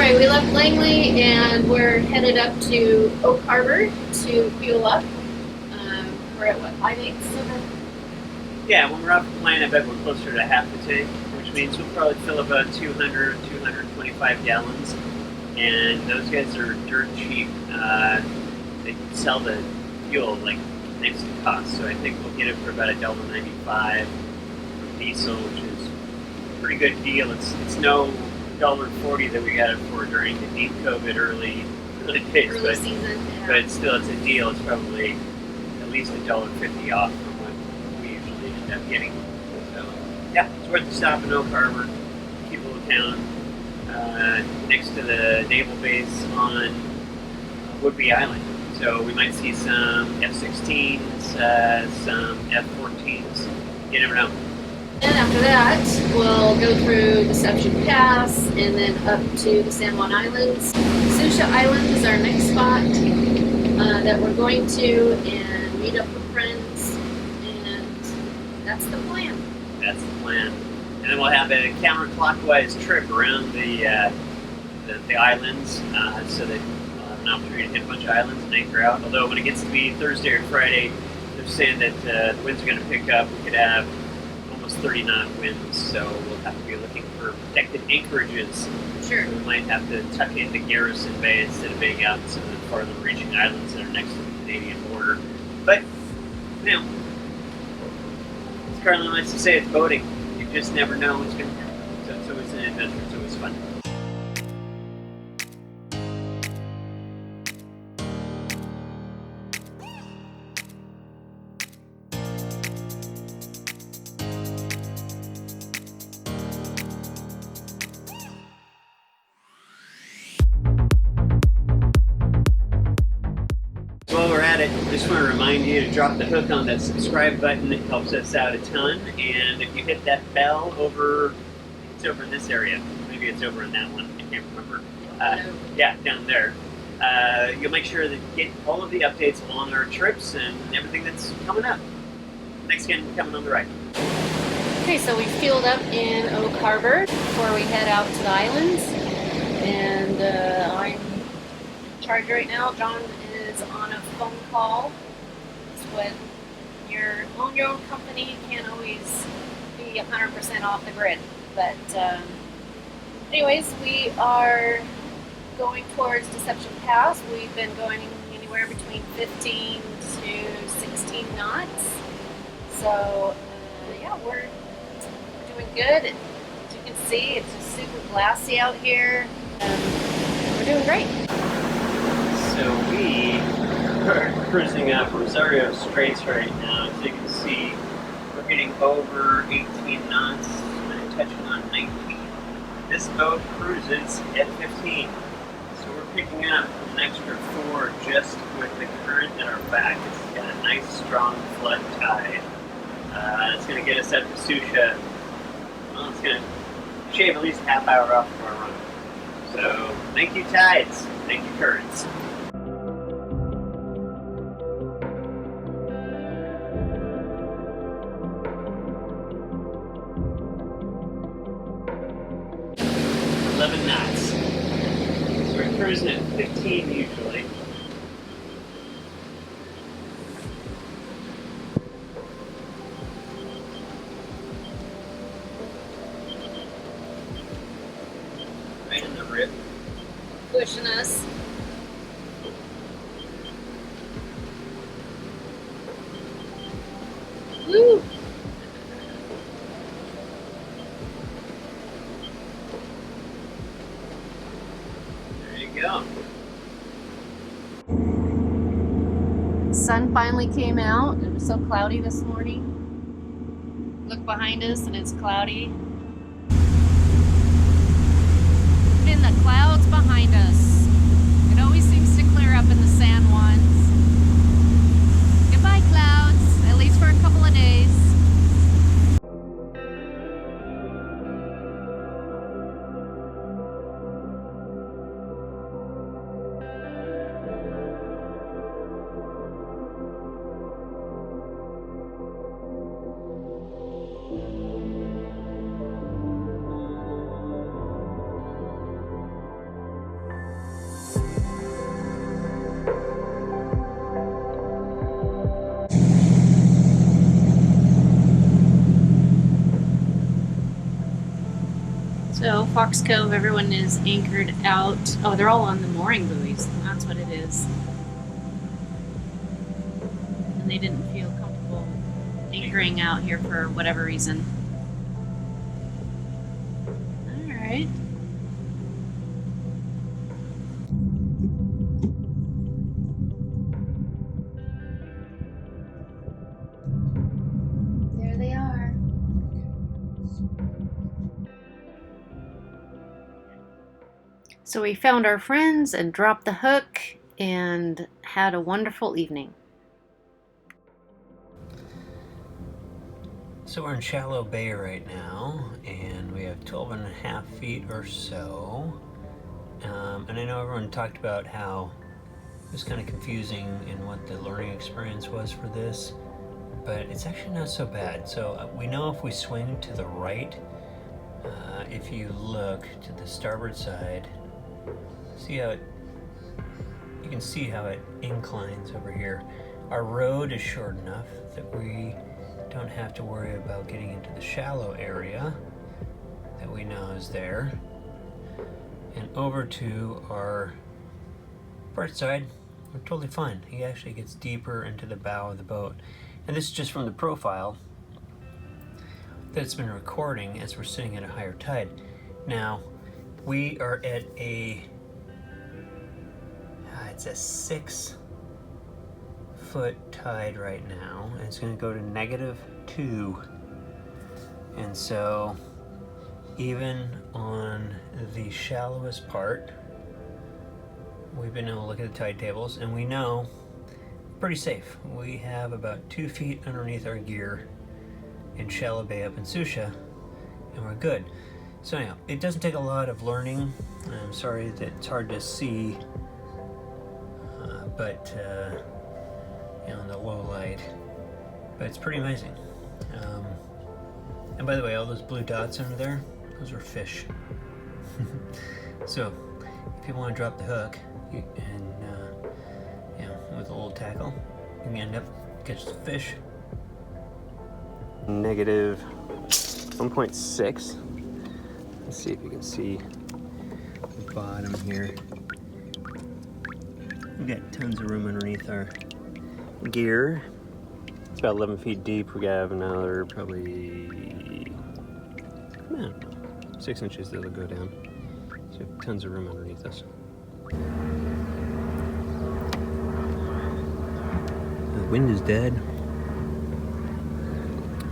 Alright, we left Langley and we're headed up to Oak Harbor to fuel up. We're at what, 5/8? Yeah, when we're off the plane, I bet we're closer to half the tank, which means we'll probably fill about 200, 225 gallons. And those guys are dirt cheap. They sell the fuel like next to cost, so I think we'll get it for about $1.95 for diesel, which is a pretty good deal. It's no $1.40 that we got it for during the deep COVID early days, Early season. Yeah. but still, it's a deal. It's probably at least $1.50 off from what we usually end up getting. So yeah, it's worth the stop in Oak Harbor, cute little town next to the naval base on Whidbey Island. So we might see some F-16s, some F-14s. You never know. And after that, we'll go through Deception Pass and then up to the San Juan Islands. Sucia Island is our next spot that we're going to and meet up with friends, and that's the plan. That's the plan. And then we'll have a counterclockwise trip around the islands, so that we'll have an opportunity to hit a bunch of islands and anchor out. Although when it gets to be Thursday or Friday, they're saying that the winds are going to pick up. We could have almost 30 knot winds, so we'll have to be looking for protected anchorages. Sure. We might have to tuck into Garrison Bay instead of being out in some of the farther reaching islands that are next to the Canadian border. But, you know, as Carlin likes to say, it's boating. You just never know what's going to happen. So it's always an adventure. It's always fun. While we're at it, I just want to remind you to drop the hook on that subscribe button. It helps us out a ton. And if you hit that bell over, it's over in this area. Maybe it's over in that one. I can't remember. Yeah, down there. You'll make sure that you get all of the updates along our trips and everything that's coming up. Thanks again for coming on the ride. Okay, so we fueled up in Oak Harbor before we head out to the islands. And I'm in charge right now. John is on a phone call. It's when you own your own company, you can't always be 100% off the grid. But anyways, we are going towards Deception Pass. We've been going anywhere between 15 to 16 knots. So yeah, we're doing good. As you can see, it's just super glassy out here. We're doing great. So we are cruising up Rosario Straits right now. As you can see, we're getting over 18 knots and touching on 19. This boat cruises at 15. So we're picking up an extra 4 just with the current at our back. It's got a nice strong flood tide. It's going to get us up to Sucia. Well, it's going to shave at least a half hour off of our run. So thank you tides, thank you currents. Knots. So we're cruising at 15 usually. Right in the rip. Pushing us. Woo! Go. Sun finally came out. It was so cloudy this morning. Look behind us and it's cloudy. In the clouds behind us. It always seems to clear up in the San Juans. Goodbye clouds, at least for a couple of days. Fox Cove, everyone is anchored out. Oh, they're all on the mooring buoys. That's what it is. And they didn't feel comfortable anchoring out here for whatever reason. All right. There they are. So we found our friends and dropped the hook and had a wonderful evening. So we're in Shallow Bay right now, and we have 12.5 feet or so. And I know everyone talked about how it was kind of confusing in what the learning experience was for this, but it's actually not so bad. So we know if we swing to the right, if you look to the starboard side, see how you can see how it inclines over here. Our road is short enough that we don't have to worry about getting into the shallow area that we know is there. And over to our port side, we're totally fine. He actually gets deeper into the bow of the boat. And this is just from the profile that it's been recording as we're sitting at a higher tide. Now, we are at it's a 6 foot tide right now, and it's going to go to -2. And so even on the shallowest part, we've been able to look at the tide tables, and we know pretty safe. We have about 2 feet underneath our gear in Shallow Bay up in Sucia, and we're good. So anyhow, it doesn't take a lot of learning. I'm sorry that it's hard to see, but you know, in the low light, but it's pretty amazing. And by the way, all those blue dots under there, those are fish. So if you want to drop the hook and you know, with a little tackle, you can end up catch the fish. -1.6. Let's see if you can see the bottom here. We've got tons of room underneath our gear. It's about 11 feet deep. We have another probably 6 inches that'll go down. So tons of room underneath us. The wind is dead.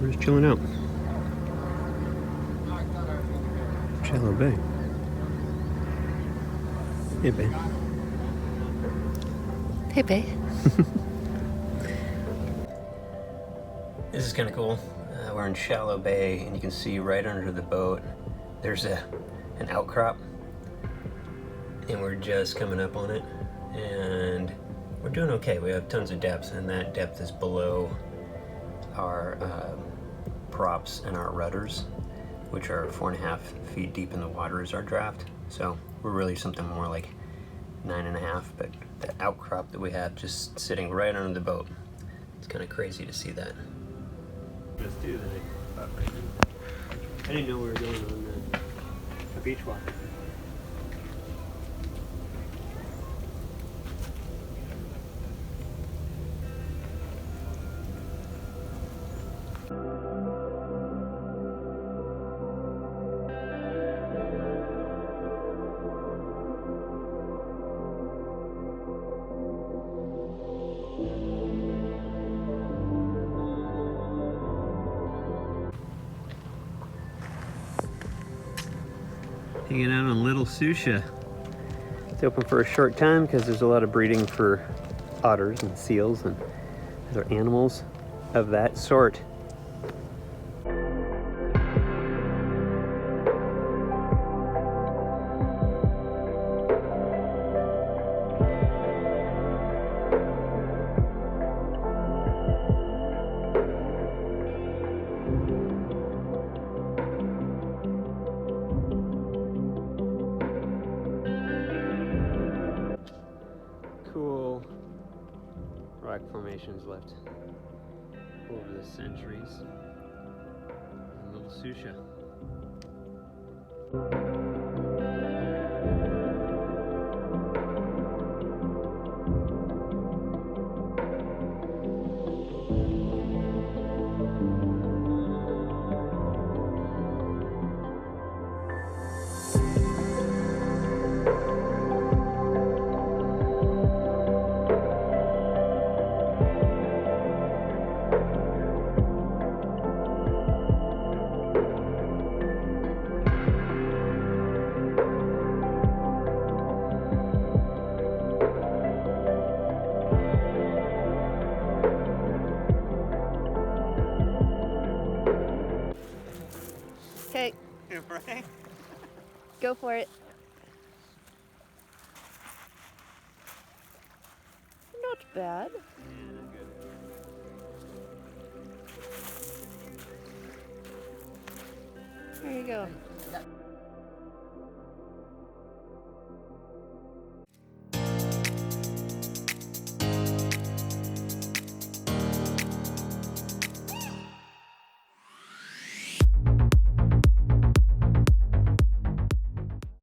We're just chilling out. Shallow Bay. Hey, babe. Hey, babe. This is kind of cool. We're in Shallow Bay, and you can see right under the boat there's an outcrop, and we're just coming up on it, and we're doing okay. We have tons of depth, and that depth is below our props and our rudders, which are 4.5 feet deep in the water is our draft. So we're really something more like 9.5, but the outcrop that we have just sitting right under the boat, it's kind of crazy to see that. Let's do that. I didn't know we were going on a beach walk. Hanging out on Little Sucia. It's open for a short time because there's a lot of breeding for otters and seals and other animals of that sort. Cool rock formations left over the centuries in Little Sucia. Okay, Right? go for it. Not bad. Yeah, good. There you go.